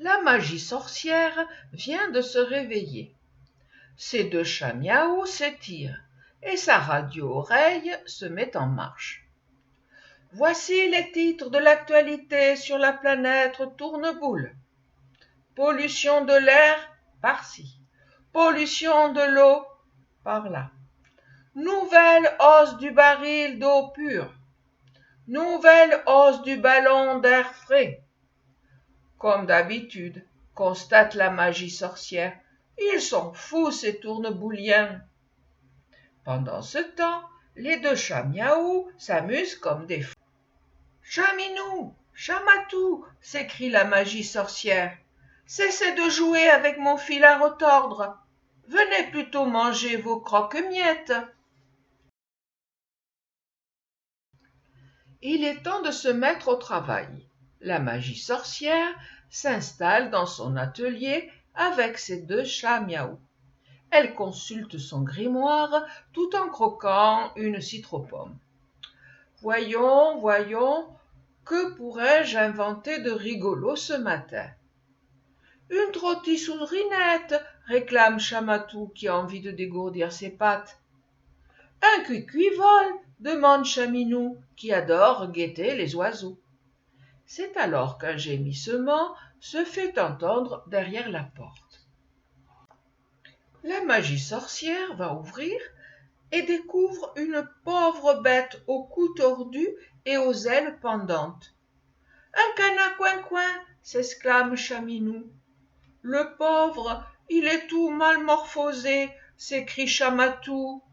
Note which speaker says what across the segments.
Speaker 1: La magie sorcière vient de se réveiller. Ses deux chats miaou s'étirent et sa radio-oreille se met en marche. Voici les titres de l'actualité sur la planète Tourneboule. Pollution de l'air par-ci. Pollution de l'eau par-là. Nouvelle hausse du baril d'eau pure. Nouvelle hausse du ballon d'air frais. Comme d'habitude, constate la magie sorcière, ils sont fous ces tournebouliens. Pendant ce temps, les deux chats miaou s'amusent comme des fous. Chaminou, Chamatou, s'écrie la magie sorcière, cessez de jouer avec mon fil à retordre. Venez plutôt manger vos croque-miettes. Il est temps de se mettre au travail. La magie sorcière s'installe dans son atelier avec ses deux chats miaou. Elle consulte son grimoire tout en croquant une citropomme. Voyons, que pourrais-je inventer de rigolo ce matin? Une trottisourinette, réclame Chamatou qui a envie de dégourdir ses pattes. Un cuicui-vol, demande Chaminou qui adore guetter les oiseaux. C'est alors qu'un gémissement se fait entendre derrière la porte. La magie sorcière va ouvrir et découvre une pauvre bête au cou tordu et aux ailes pendantes. Un canard coin-coin, s'exclame Chaminou. Le pauvre, il est tout mal morphosé, s'écrie Chamatou.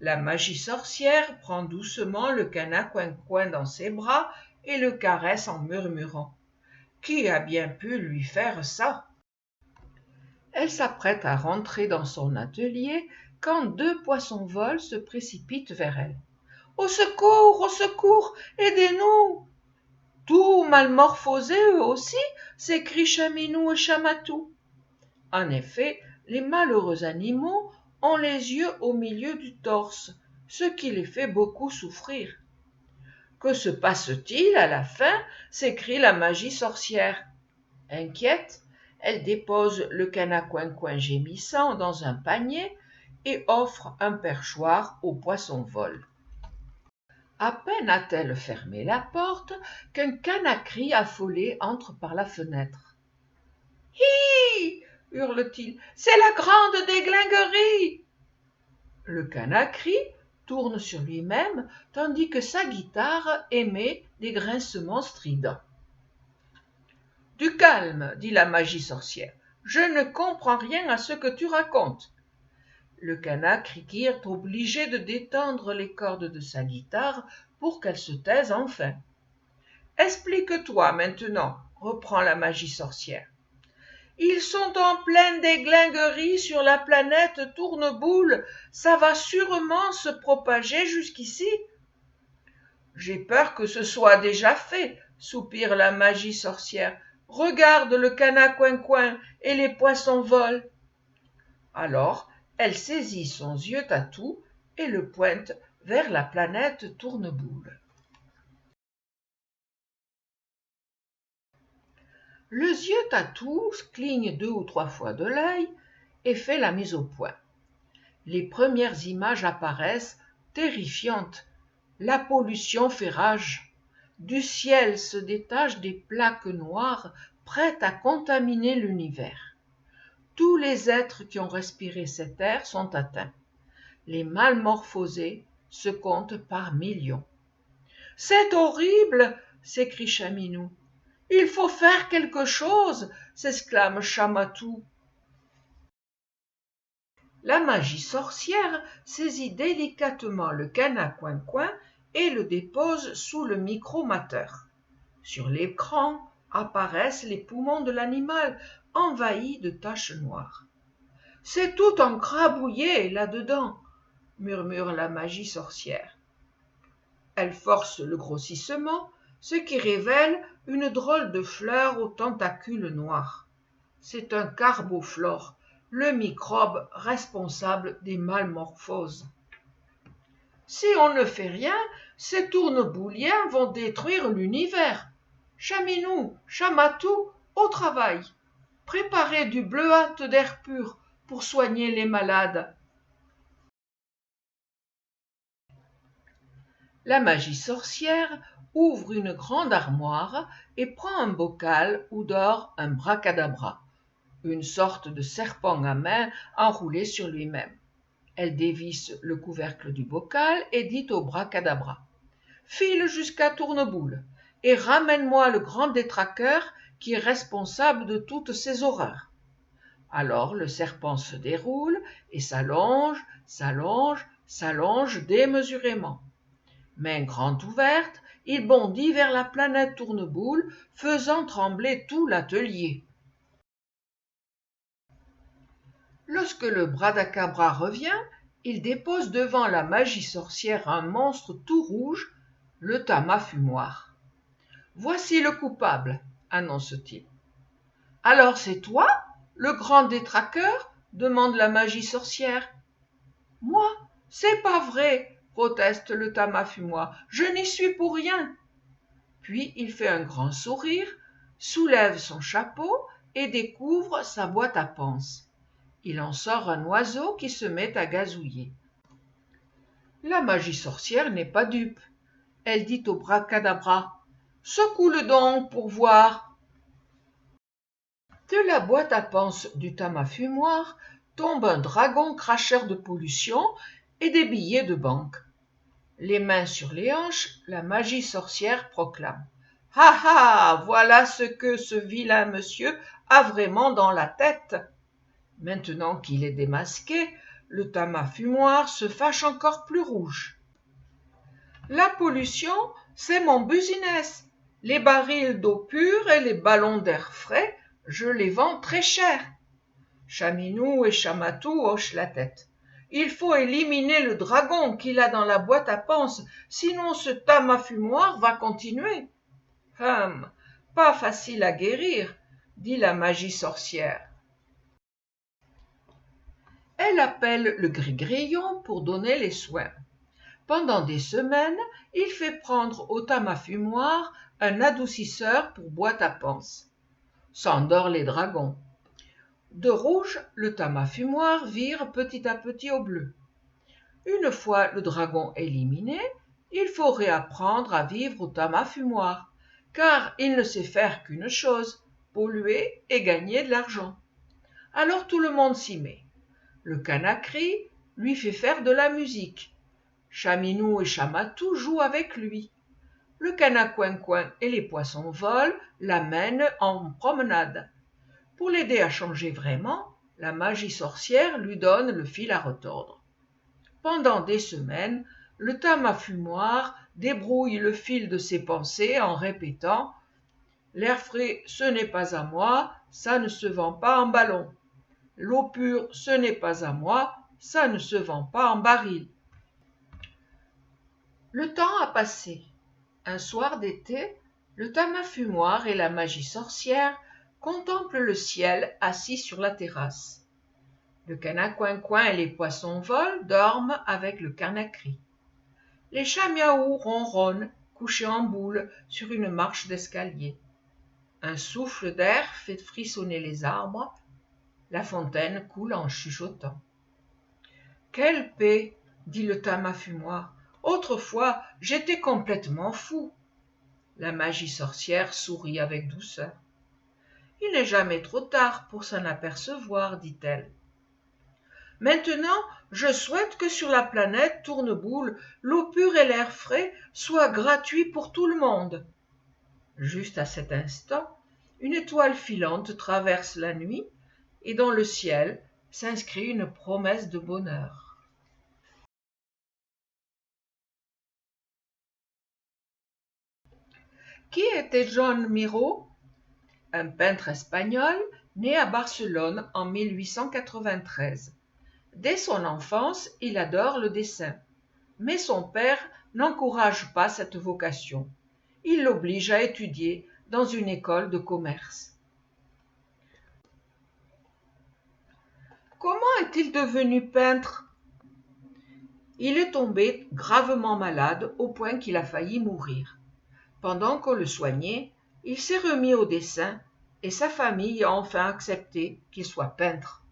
Speaker 1: La magie sorcière prend doucement le canard coin-coin dans ses bras et le caresse en murmurant. Qui a bien pu lui faire ça? Elle s'apprête à rentrer dans son atelier quand deux poissons-vols se précipitent vers elle. Au secours, aidez-nous! Tout mal morphosés eux aussi, s'écrient Chaminou et Chamatou. En effet, les malheureux animaux ont les yeux au milieu du torse, ce qui les fait beaucoup souffrir. Que se passe-t-il à la fin? S'écrie la magie sorcière. Inquiète, elle dépose le canard coin-coin gémissant dans un panier et offre un perchoir au poisson-vol. À peine a-t-elle fermé la porte qu'un canacri affolé entre par la fenêtre. « Hi !» hurle-t-il, « c'est la grande déglinguerie !» Le canacri tourne sur lui-même tandis que sa guitare émet des grincements stridents. « Du calme, dit la magie sorcière, je ne comprends rien à ce que tu racontes. » Le canacri est obligé de détendre les cordes de sa guitare pour qu'elle se taise enfin. « Explique-toi maintenant, reprend la magie sorcière. Ils sont en pleine déglinguerie sur la planète Tourneboule, ça va sûrement se propager jusqu'ici. J'ai peur que ce soit déjà fait, soupire la magie sorcière. Regarde le canard coin-coin et les poissons volent. Alors, elle saisit son yeux tatou et le pointe vers la planète Tourneboule. Le yeux tatou cligne 2 ou 3 fois de l'œil et fait la mise au point. Les premières images apparaissent terrifiantes. La pollution fait rage. Du ciel se détachent des plaques noires prêtes à contaminer l'univers. Tous les êtres qui ont respiré cet air sont atteints. Les malmorphosés se comptent par millions. « C'est horrible !» s'écrie Chaminou. « Il faut faire quelque chose !» s'exclame Chamatou. La magie sorcière saisit délicatement le canard coin-coin et le dépose sous le micromateur. Sur l'écran apparaissent les poumons de l'animal envahis de taches noires. « C'est tout encrabouillé là-dedans !» murmure la magie sorcière. Elle force le grossissement, ce qui révèle une drôle de fleur aux tentacules noirs. C'est un carboflore, le microbe responsable des malmorphoses. Si on ne fait rien, ces tournebouliens vont détruire l'univers. Chaminou, Chamatou, Au travail, préparez du bleuâtre d'air pur pour soigner les malades. La magie sorcière ouvre une grande armoire et prend un bocal où dort un bracadabra, une sorte de serpent à main enroulé sur lui-même. Elle dévisse le couvercle du bocal et dit au bracadabra: File jusqu'à Tourneboule et ramène-moi le grand détraqueur qui est responsable de toutes ces horreurs. Alors le serpent se déroule et s'allonge, s'allonge, s'allonge démesurément. Main grande ouverte, il bondit vers la planète Tourneboule, faisant trembler tout l'atelier. Lorsque le Bradacabra revient, il dépose devant la magie sorcière un monstre tout rouge, le Tama-fumoir. « Voici le coupable, annonce-t-il. « Alors c'est toi, le grand détraqueur ?» demande la magie sorcière. « Moi, c'est pas vrai, proteste le Tama-fumoir, je n'y suis pour rien. » Puis il fait un grand sourire, soulève son chapeau et découvre sa boîte à panse. Il en sort un oiseau qui se met à gazouiller. La magie sorcière n'est pas dupe. Elle dit au bracadabra: « Secoue-le donc pour voir. » De la boîte à panse du Tama-fumoir tombe un dragon cracheur de pollution et des billets de banque. Les mains sur les hanches, la magie sorcière proclame: « Ah ah, voilà ce que ce vilain monsieur a vraiment dans la tête. » Maintenant qu'il est démasqué, le Tama-fumoir se fâche encore plus rouge. « La pollution, c'est mon business. Les barils d'eau pure et les ballons d'air frais, je les vends très cher. » Chaminou et Chamatou hochent la tête. « Il faut éliminer le dragon qu'il a dans la boîte à panse, sinon ce Tama-fumoir va continuer. » « Pas facile à guérir, » dit la magie sorcière. Elle appelle le gris-grillon pour donner les soins. Pendant des semaines, il fait prendre au Tama-fumoir un adoucisseur pour boîte à panse. S'endort les dragons. De rouge, le Tama-fumoir vire petit à petit au bleu. Une fois le dragon éliminé, il faut réapprendre à vivre au Tama-fumoir, car il ne sait faire qu'une chose, polluer et gagner de l'argent. Alors tout le monde s'y met. Le Conakry lui fait faire de la musique. Chaminou et Chamatou jouent avec lui. Le Canacoincoin et les poissons-vols l'amènent en promenade. Pour l'aider à changer vraiment, la magie sorcière lui donne le fil à retordre. Pendant des semaines, le Tama-fumoir débrouille le fil de ses pensées en répétant: « L'air frais, ce n'est pas à moi, ça ne se vend pas en ballon. L'eau pure, ce n'est pas à moi, ça ne se vend pas en baril. » Le temps a passé. Un soir d'été, le Tama-fumoir et la magie sorcière contemplent le ciel assis sur la terrasse. Le Canacoincoin et les poissons-vols dorment avec le Conakry. Les chats miaou ronronnent, couchés en boule sur une marche d'escalier. Un souffle d'air fait frissonner les arbres. La fontaine coule en chuchotant. « Quelle paix !» dit le Tama-fumoir. « Autrefois, j'étais complètement fou. » La magie sorcière sourit avec douceur. « Il n'est jamais trop tard pour s'en apercevoir, dit-elle. Maintenant, je souhaite que sur la planète Tourneboule, l'eau pure et l'air frais soient gratuits pour tout le monde. » Juste à cet instant, une étoile filante traverse la nuit et dans le ciel s'inscrit une promesse de bonheur. Qui était John Miró? Un peintre espagnol né à Barcelone en 1893. Dès son enfance, il adore le dessin. Mais son père n'encourage pas cette vocation. Il l'oblige à étudier dans une école de commerce. Comment est-il devenu peintre? Il est tombé gravement malade au point qu'il a failli mourir. Pendant qu'on le soignait, il s'est remis au dessin et sa famille a enfin accepté qu'il soit peintre.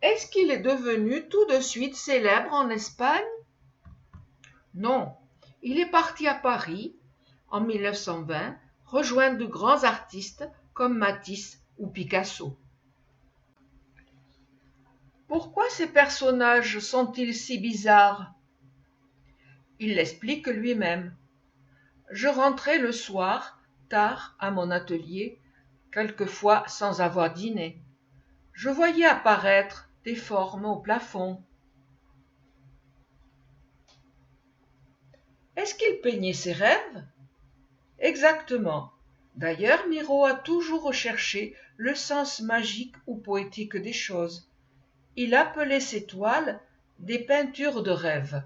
Speaker 1: Est-ce qu'il est devenu tout de suite célèbre en Espagne? Non, il est parti à Paris en 1920 rejoindre de grands artistes comme Matisse ou Picasso. Pourquoi ces personnages sont-ils si bizarres? Il l'explique lui-même. Je rentrais le soir, tard, à mon atelier, quelquefois sans avoir dîné. Je voyais apparaître des formes au plafond. Est-ce qu'il peignait ses rêves? Exactement. D'ailleurs, Miro a toujours recherché le sens magique ou poétique des choses. Il appelait ses toiles des peintures de rêve.